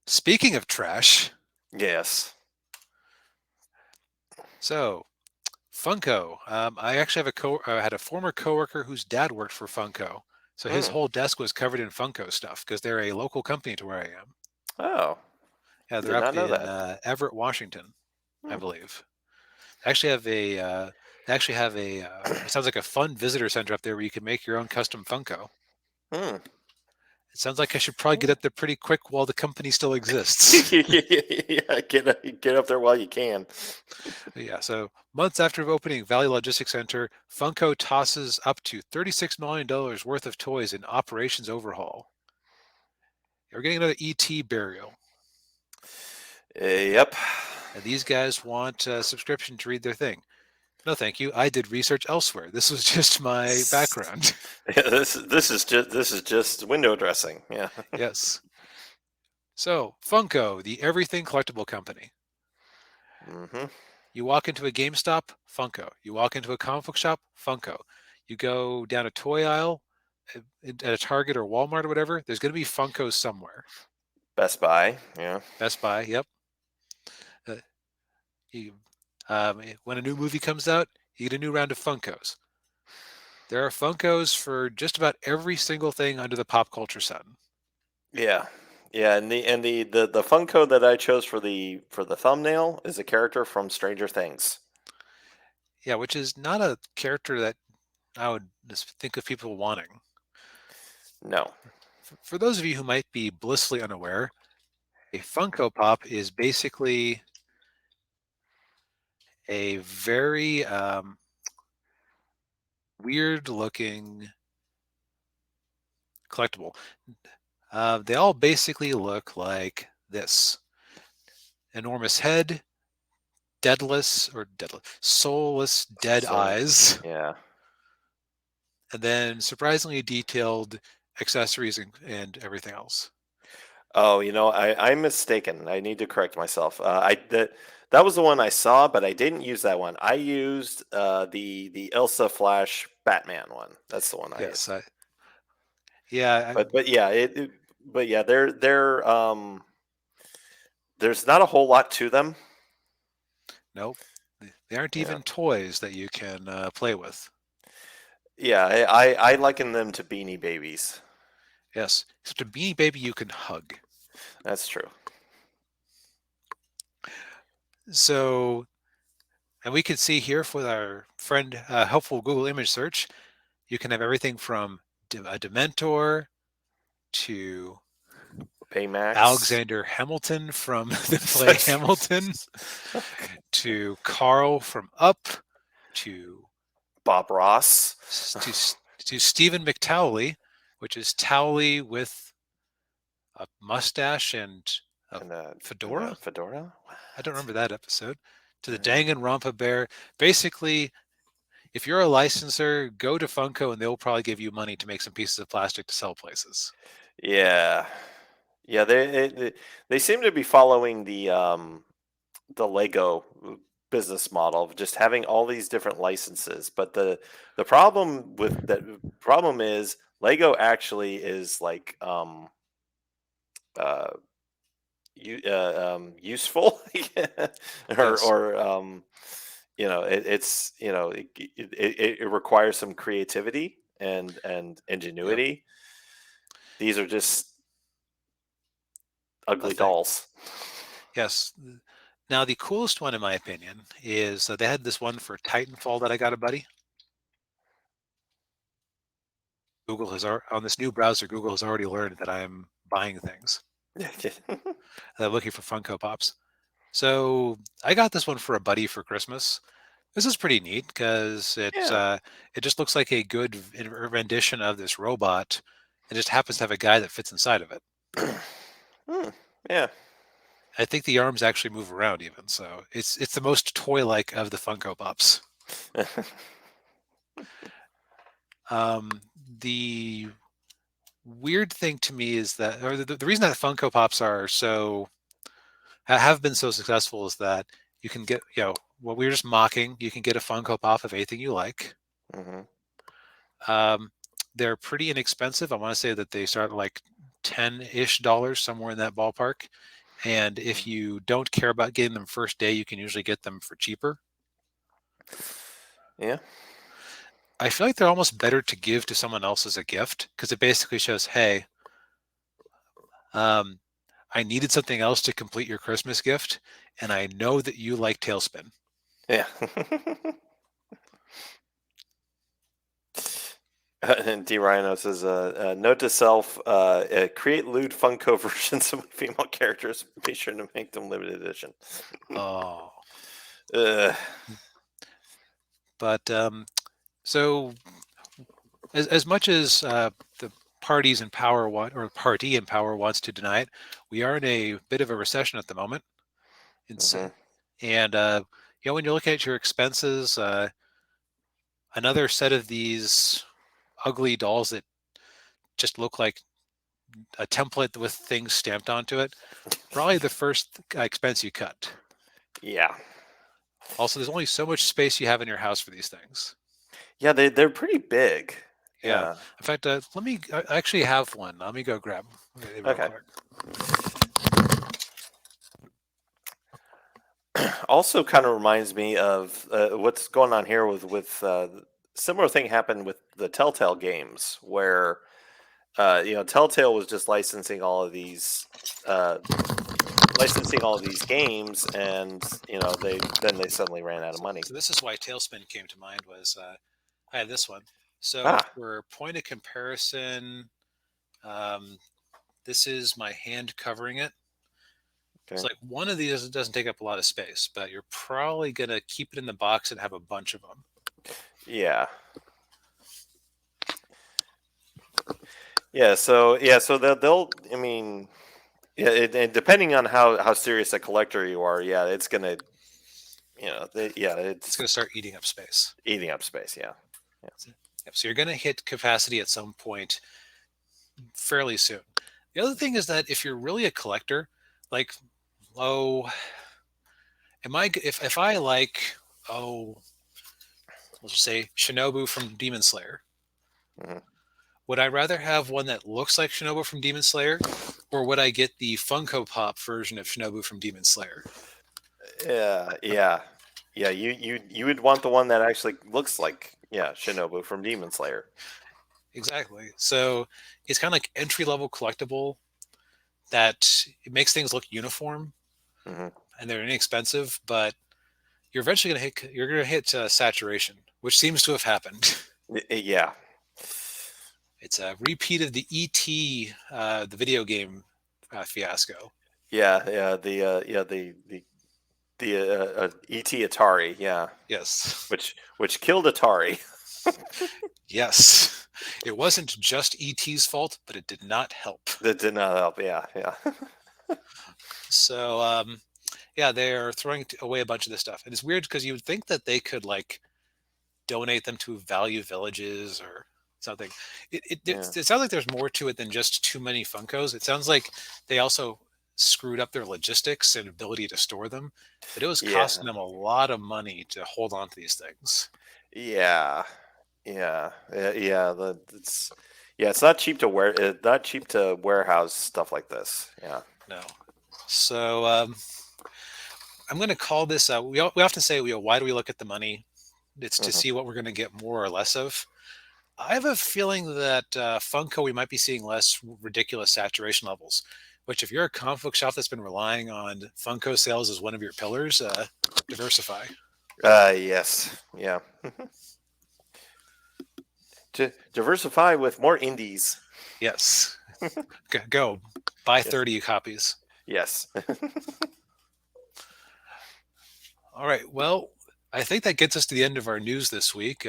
Speaking of trash, Yes. so Funko. I actually have had a former coworker whose dad worked for Funko, so his Hmm. whole desk was covered in Funko stuff because they're a local company to where I am. Oh, Yeah, they're did up not know in that. Everett, Washington, I Hmm. believe. They actually have a. They actually have a. It sounds like a fun visitor center up there where you can make your own custom Funko. Hmm. It sounds like I should probably get Hmm. up there pretty quick while the company still exists. Yeah, get up there while you can. Yeah, so months after opening Valley Logistics Center, Funko tosses up to $36 million worth of toys in operations overhaul. We're getting another ET burial. Yep. And these guys want a subscription to read their thing. No, thank you. I did research elsewhere. This was just my background. This is just window dressing. Yeah. Yes. So, Funko, the everything collectible company. Hmm. You walk into a GameStop, Funko. You walk into a comic book shop, Funko. You go down a toy aisle at a Target or Walmart or whatever, there's going to be Funkos somewhere. Best Buy. Yeah. Best Buy, yep. Uh, you, when a new movie comes out, you get a new round of Funkos. There are Funkos for just about every single thing under the pop culture sun. Yeah. Yeah, and the Funko that I chose for the thumbnail is a character from Stranger Things. Yeah, which is not a character that I would just think of people wanting. No. For those of you who might be blissfully unaware, a Funko Pop is basically a very weird looking collectible. They all basically look like this enormous head, soulless, dead So eyes, yeah. and then surprisingly detailed accessories and everything else. Oh, I'm mistaken. I need to correct myself. That was the one I saw, but I didn't use that one. I used the Elsa Flash Batman one. That's the one I Yes, used. yeah, But yeah, but yeah, there's not a whole lot to them. nope. They aren't Yeah, even toys that you can play with. yeah. I liken them to Beanie Babies. Yes, except a Beanie Baby you can hug. That's true. So, and we can see here with our friend helpful Google image search, you can have everything from a Dementor to Baymax. Alexander Hamilton from the play Hamilton to Carl from Up to Bob Ross to to Stephen McTowley, which is Towley with a mustache and a and a fedora. fedora. I don't remember that episode. To the Uh, Danganronpa bear. Basically, if you're a licensor, go to Funko and they'll probably give you money to make some pieces of plastic to sell places. yeah, yeah. They seem to be following the Lego business model of just having all these different licenses. But the problem is Lego actually is like uh, useful or Yes. it's it requires some creativity and Yep. ingenuity. These are just ugly Nothing. dolls. Yes. Now the coolest one, in my opinion, is they had this one for Titanfall that I got a buddy. Google has on this new browser. Google has already learned that I'm buying things. I'm looking for Funko Pops. So I got this one for a buddy for Christmas. This is pretty neat because Yeah. it just looks like a good rendition of this robot. It just happens to have a guy that fits inside of it. Hmm, yeah. I think the arms actually move around even, so it's the most toy-like of the Funko Pops. The weird thing to me is that, or the reason that Funko Pops are so have been so successful is that you can get, what we were just mocking, you can get a Funko Pop of anything you like. Hmm. Um, they're pretty inexpensive. I want to say that they start like $10-ish dollars, somewhere in that ballpark. And if Mhm. you don't care about getting them first day, you can usually get them for cheaper. Yeah. I feel like they're almost better to give to someone else as a gift because it basically shows, hey, um, I needed something else to complete your Christmas gift, and I know that you like Tailspin. Yeah. And D. Rhino says, note to self, create lewd Funko versions of female characters. Be sure to make them limited edition. Oh, Ugh. but so as much as the parties in power want or party in power wants to deny it, we are in a bit of a recession at the moment. It's Mhm. and when you're looking at your expenses, another set of these ugly dolls that just look like a template with things stamped onto it, probably the first expense you cut. Yeah. Also, there's only so much space you have in your house for these things. Yeah, they're pretty big. Yeah. Yeah. In fact, let me. I actually have one. Let me go grab it real Okay. quick. Also, kind of reminds me of what's going on here with similar thing happened with the Telltale games, where Telltale was just uh, licensing all of these games, and they suddenly ran out of money. So this is why Tailspin came to mind. Was I have this one. So Ah, for point of comparison, um, this is my hand covering it. It's okay. like one of these doesn't take up a lot of space, but you're probably gonna keep it in the box and have a bunch of them. Yeah. So they'll I mean, yeah, and depending on how serious a collector you are, yeah, it's gonna, It's it's gonna start eating up space. eating up space. Yeah. Yeah. Yep, so you're gonna hit capacity at some point fairly soon. The other thing is that if you're really a collector, like, oh, if I like, oh, let's just say Shinobu from Demon Slayer, Mhm. would I rather have one that looks like Shinobu from Demon Slayer, or would I get the Funko Pop version of Shinobu from Demon Slayer? Yeah. You would want the one that actually looks like, Shinobu from Demon Slayer. Exactly. So it's kind of like entry level collectible that it makes things look uniform Hmm. and they're inexpensive, but you're gonna hit saturation, which seems to have happened. Yeah. It's a repeat of the ET, the video game fiasco. Yeah. The ET Atari. Yeah. Yes, Which killed Atari. yes. It wasn't just ET's fault, but it did not help. That did not help. Yeah. Yeah. So, yeah, they are throwing away a bunch of this stuff, and it's weird because you would think that they could like donate them to value villages or something. Yeah. It sounds like there's more to it than just too many Funkos. It sounds like they also screwed up their logistics and ability to store them, but it was Yeah. costing them a lot of money to hold on to these things. Yeah. Yeah. It's not cheap to wear. It's not cheap to warehouse stuff like this. Yeah. No. So I'm going to call this. We often say, why do we look at the money? It's to Hmm. see what we're going to get more or less of. I have a feeling that Funko, we might be seeing less ridiculous saturation levels. Which, if you're a comic book shop that's been relying on Funko sales as one of your pillars, diversify. Yes. Yeah. To diversify with more indies. Yes, go buy Yes. 30 copies. Yes. All right. Well, I think that gets us to the end of our news this week.